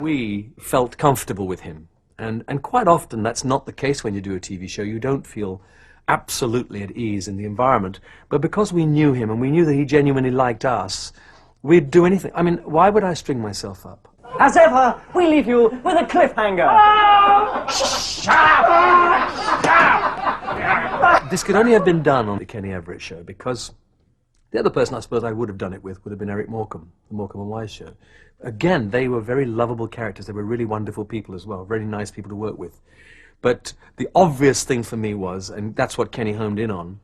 We felt comfortable with him. And quite often that's not the case when you do a TV show. You don't feel absolutely at ease in the environment. But because we knew him and we knew that he genuinely liked us, we'd do anything. I mean, why would I string myself up? As ever, we leave you with a cliffhanger. This could only have been done on the Kenny Everett show because the other person I suppose I would have done it with would have been Eric Morecambe, the Morecambe and Wise show. Again, they were very lovable characters. They were really wonderful people as well, very nice people to work with. But the obvious thing for me was, and that's what Kenny homed in on,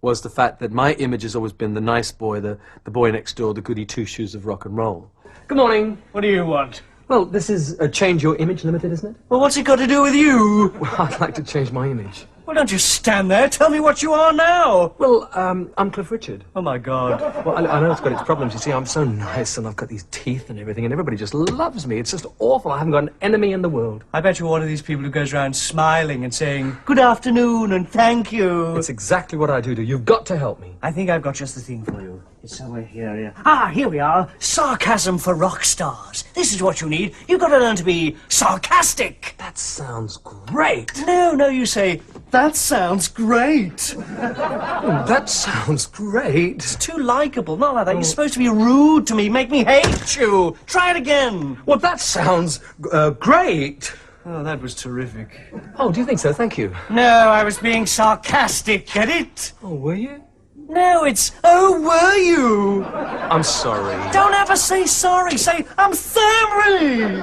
was the fact that my image has always been the nice boy, the boy next door, the goody two-shoes of rock and roll. Good morning. What do you want? Well, this is a Change Your Image Limited, isn't it? Well, what's it got to do with you? Well, I'd like to change my image. Well, don't you stand there. Tell me what you are now. Well, I'm Cliff Richard. Oh, my God. Well, I know it's got its problems. You see, I'm so nice and I've got these teeth and everything and everybody just loves me. It's just awful. I haven't got an enemy in the world. I bet you're one of these people who goes around smiling and saying, good afternoon and thank you. It's exactly what I do. You've got to help me. I think I've got just the thing for you. It's somewhere here, yeah. Ah, here we are. Sarcasm for rock stars. This is what you need. You've got to learn to be sarcastic. That sounds great. No, you say, that sounds great. That sounds great. It's too likable, not like that. You're supposed to be rude to me, make me hate you. Try it again. Well, that sounds great. Oh, that was terrific. Oh, do you think so? Thank you. No, I was being sarcastic, get it? Oh, were you? No, it's, oh, were you? I'm sorry. Don't ever say sorry. Say, I'm sorry.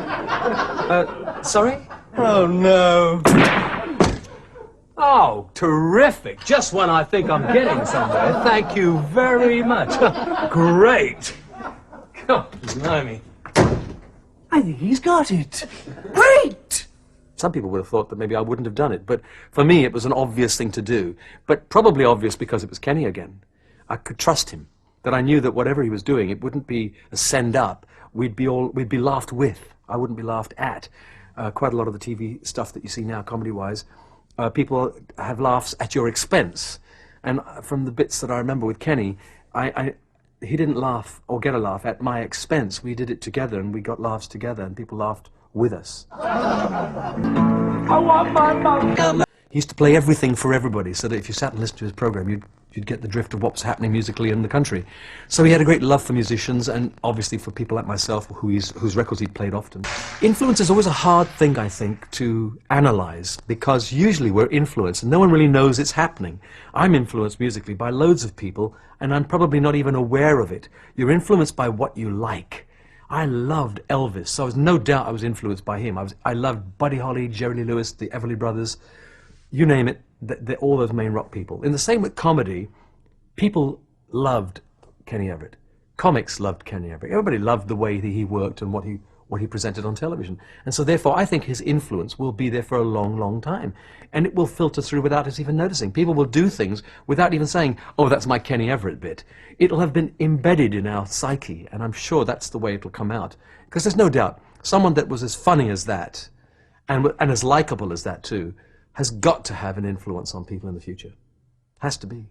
Sorry? Oh, no. Oh, terrific. Just when I think I'm getting somewhere. Thank you very much. Great. Oh, blimey. I think he's got it. Great! Some people would have thought that maybe I wouldn't have done it, but for me it was an obvious thing to do. But probably obvious because it was Kenny again. I could trust him. That I knew that whatever he was doing, it wouldn't be a send up. We'd be laughed with. I wouldn't be laughed at. Quite a lot of the TV stuff that you see now, comedy-wise, people have laughs at your expense. And from the bits that I remember with Kenny, he didn't laugh or get a laugh at my expense. We did it together and we got laughs together and people laughed with us. I want my mum. He used to play everything for everybody so that if you sat and listened to his program, you'd get the drift of what was happening musically in the country. So he had a great love for musicians and obviously for people like myself whose records he'd played often. Influence is always a hard thing, I think, to analyze because usually we're influenced and no one really knows it's happening. I'm influenced musically by loads of people and I'm probably not even aware of it. You're influenced by what you like. I loved Elvis, so no doubt I was influenced by him. I loved Buddy Holly, Jerry Lee Lewis, the Everly Brothers, you name it, all those main rock people. In the same with comedy, people loved Kenny Everett. Comics loved Kenny Everett. Everybody loved the way that he worked and what he presented on television. And so therefore I think his influence will be there for a long, long time. And it will filter through without us even noticing. People will do things without even saying, oh, that's my Kenny Everett bit. It'll have been embedded in our psyche, and I'm sure that's the way it'll come out. Because there's no doubt, someone that was as funny as that, and as likable as that too, has got to have an influence on people in the future. Has to be.